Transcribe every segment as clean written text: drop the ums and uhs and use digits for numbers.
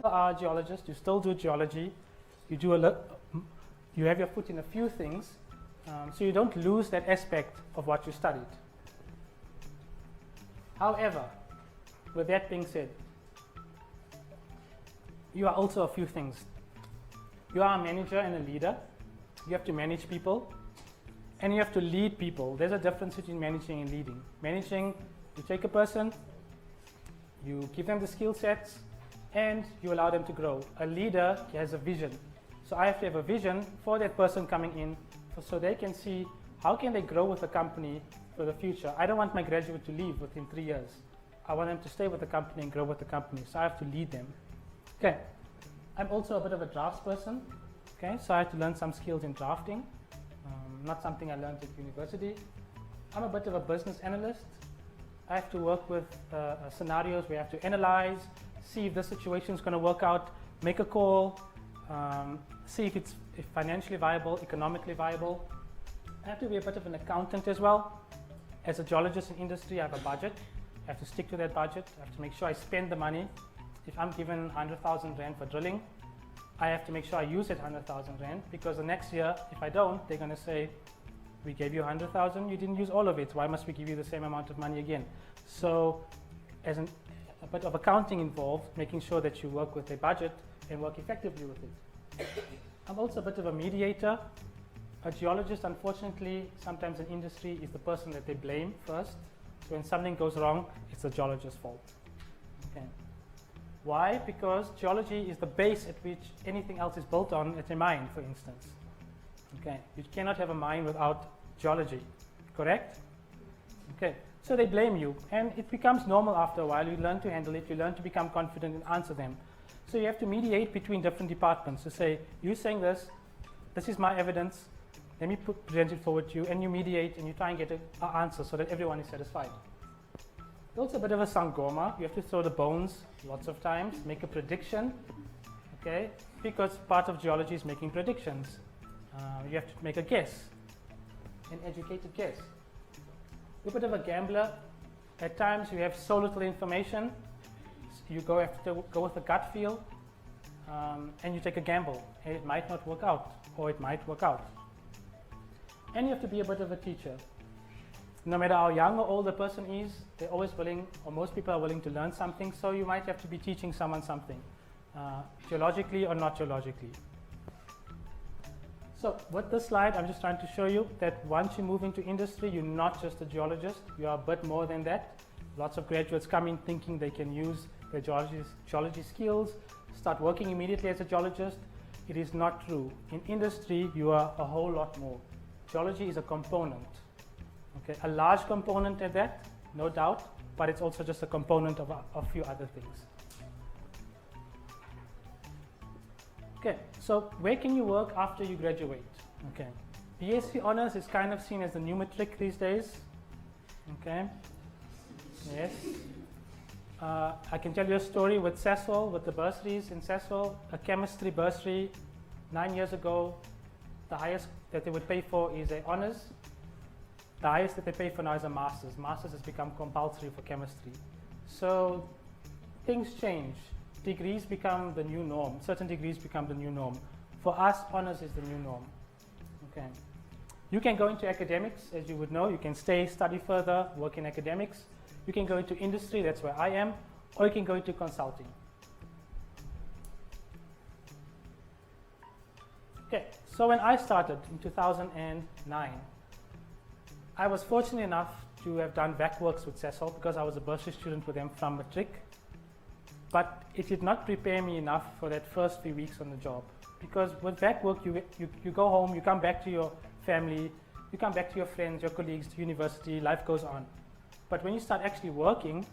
are a geologist, you still do geology, you have your foot in a few things, so you don't lose that aspect of what you studied. However, with that being said, you are also a few things. You are a manager and a leader. You have to manage people, and you have to lead people. There's a difference between managing and leading. Managing, you take a person, you give them the skill sets, and you allow them to grow. A leader has a vision. So I have to have a vision for that person coming in so they can see how can they grow with the company for the future. I don't want my graduate to leave within 3 years. I want them to stay with the company and grow with the company. So I have to lead them. Okay. I'm also a bit of a drafts person. Okay. So I had to learn some skills in drafting. Not something I learned at university. I'm a bit of a business analyst. I have to work with scenarios where I have to analyze, see if the situation is going to work out, make a call, see if it's financially viable, economically viable. I have to be a bit of an accountant as well. As a geologist in industry, I have a budget. I have to stick to that budget. I have to make sure I spend the money. If I'm given 100,000 Rand for drilling, I have to make sure I use that 100,000 Rand, because the next year, if I don't, they're going to say, we gave you 100,000, you didn't use all of it. Why must we give you the same amount of money again? So a bit of accounting involved, making sure that you work with a budget and work effectively with it. I'm also a bit of a mediator. A geologist, unfortunately, sometimes in industry is the person that they blame first. So when something goes wrong, it's the geologist's fault. Okay. Why? Because geology is the base at which anything else is built on, at a mine, for instance. Okay. You cannot have a mine without geology, correct? Okay. So they blame you, and it becomes normal after a while. You learn to handle it, you learn to become confident and answer them. So you have to mediate between different departments to say, you're saying this is my evidence, let me present it forward to you, and you mediate and you try and get an answer so that everyone is satisfied. It's also a bit of a sangoma. You have to throw the bones lots of times, make a prediction, okay? Because part of geology is making predictions. You have to make a guess, an educated guess. You're a bit of a gambler. At times you have so little information, you have to go with a gut feel, and you take a gamble, and it might not work out, or it might work out. And you have to be a bit of a teacher. No matter how young or old a person is, they're always willing, or most people are willing to learn something, so you might have to be teaching someone something, geologically or not geologically. So with this slide, I'm just trying to show you that once you move into industry, you're not just a geologist, you are a bit more than that. Lots of graduates come in thinking they can use their geology skills, start working immediately as a geologist. It is not true. In industry, you are a whole lot more. Geology is a component, okay? A large component at that, no doubt, but it's also just a component of a few other things. Okay, so where can you work after you graduate? Okay, BSc Honours is kind of seen as the new matric these days. Okay, yes. I can tell you a story with Sasol, with the bursaries in Sasol. A chemistry bursary 9 years ago, the highest that they would pay for is a honours. The highest that they pay for now is a master's. Master's has become compulsory for chemistry. So things change. Degrees become the new norm. Certain degrees become the new norm. For us, honours is the new norm. Okay. You can go into academics, as you would know. You can stay, study further, work in academics. You can go into industry, that's where I am, or you can go into consulting. Okay, so when I started in 2009, I was fortunate enough to have done VAC works with Sasol because I was a bursary student with them from matric. But it did not prepare me enough for that first few weeks on the job. Because with VAC work, you go home, you come back to your family, you come back to your friends, your colleagues, to university, life goes on. But when you start actually working,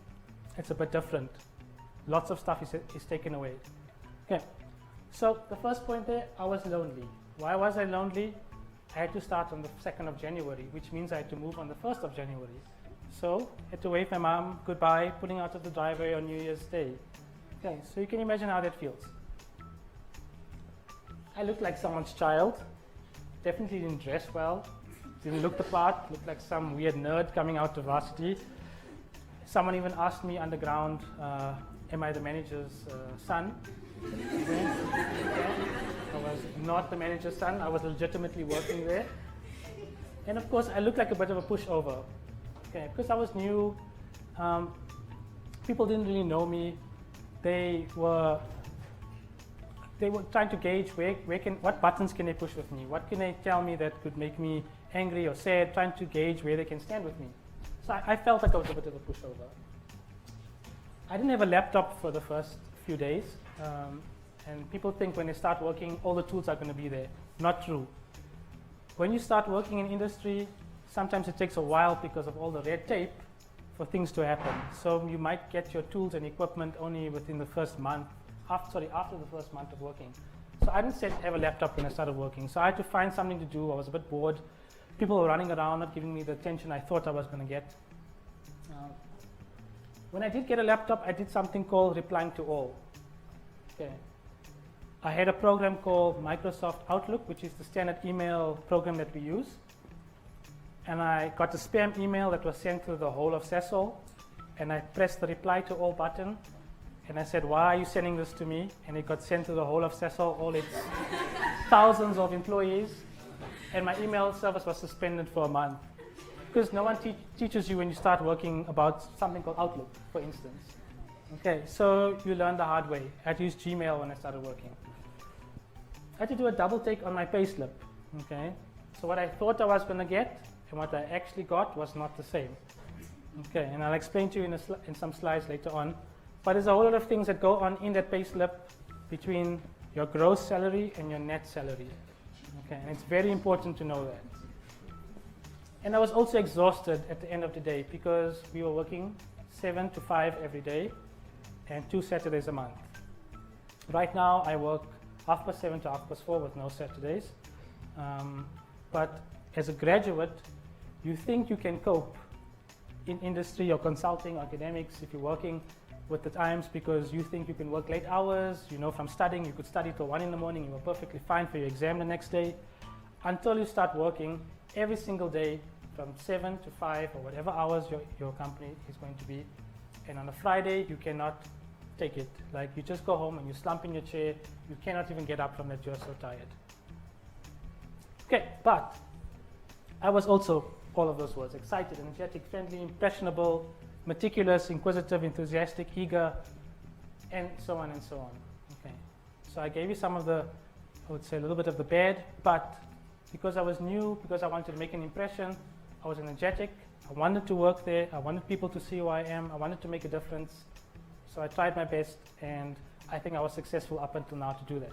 it's a bit different. Lots of stuff is taken away. Okay, so the first point there, I was lonely. Why was I lonely? I had to start on the 2nd of January, which means I had to move on the 1st of January. So I had to wave my mom goodbye, pulling out of the driveway on New Year's Day. Okay, so you can imagine how that feels. I looked like someone's child, definitely didn't dress well, didn't look the part, looked like some weird nerd coming out of varsity. Someone even asked me underground, am I the manager's son? Okay. I was not the manager's son. I was legitimately working there. And of course, I looked like a bit of a pushover. Okay, because I was new. People didn't really know me. They were trying to gauge what buttons can they push with me? What can they tell me that could make me angry or sad? Trying to gauge where they can stand with me. So I felt like I was a bit of a pushover. I didn't have a laptop for the first few days. And people think when they start working, all the tools are going to be there. Not true. When you start working in industry, sometimes it takes a while because of all the red tape for things to happen. So you might get your tools and equipment only within the first month, after the first month of working. So I didn't have a laptop when I started working. So I had to find something to do. I was a bit bored. People were running around, not giving me the attention I thought I was going to get. When I did get a laptop, I did something called replying to all. Okay. I had a program called Microsoft Outlook, which is the standard email program that we use. And I got a spam email that was sent to the whole of Sasol. And I pressed the reply to all button. And I said, why are you sending this to me? And it got sent to the whole of Sasol, all its thousands of employees. And my email service was suspended for a month. Because no one teaches you when you start working about something called Outlook, for instance. Okay, so you learn the hard way. I had to use Gmail when I started working. I had to do a double take on my payslip. Okay, so what I thought I was going to get and what I actually got was not the same. Okay, and I'll explain to you in some slides later on. But there's a whole lot of things that go on in that payslip between your gross salary and your net salary. Okay, and it's very important to know that. And I was also exhausted at the end of the day because we were working 7 to 5 every day and 2 Saturdays a month. Right now I work 7:30 to 4:30 with no Saturdays. But as a graduate, you think you can cope in industry or consulting or academics if you're working with the times because you think you can work late hours. You know, from studying, you could study till 1 in the morning, you were perfectly fine for your exam the next day, until you start working every single day from 7 to 5 or whatever hours your company is going to be. And on a Friday, you cannot take it. Like, you just go home and you slump in your chair. You cannot even get up from that, you're so tired. Okay, but I was also all of those words: excited, energetic, friendly, impressionable, meticulous, inquisitive, enthusiastic, eager, and so on and so on. Okay, so I gave you some of the, I would say a little bit of the bad, but because I was new, because I wanted to make an impression, I was energetic, I wanted to work there, I wanted people to see who I am, I wanted to make a difference. So I tried my best, and I think I was successful up until now to do that.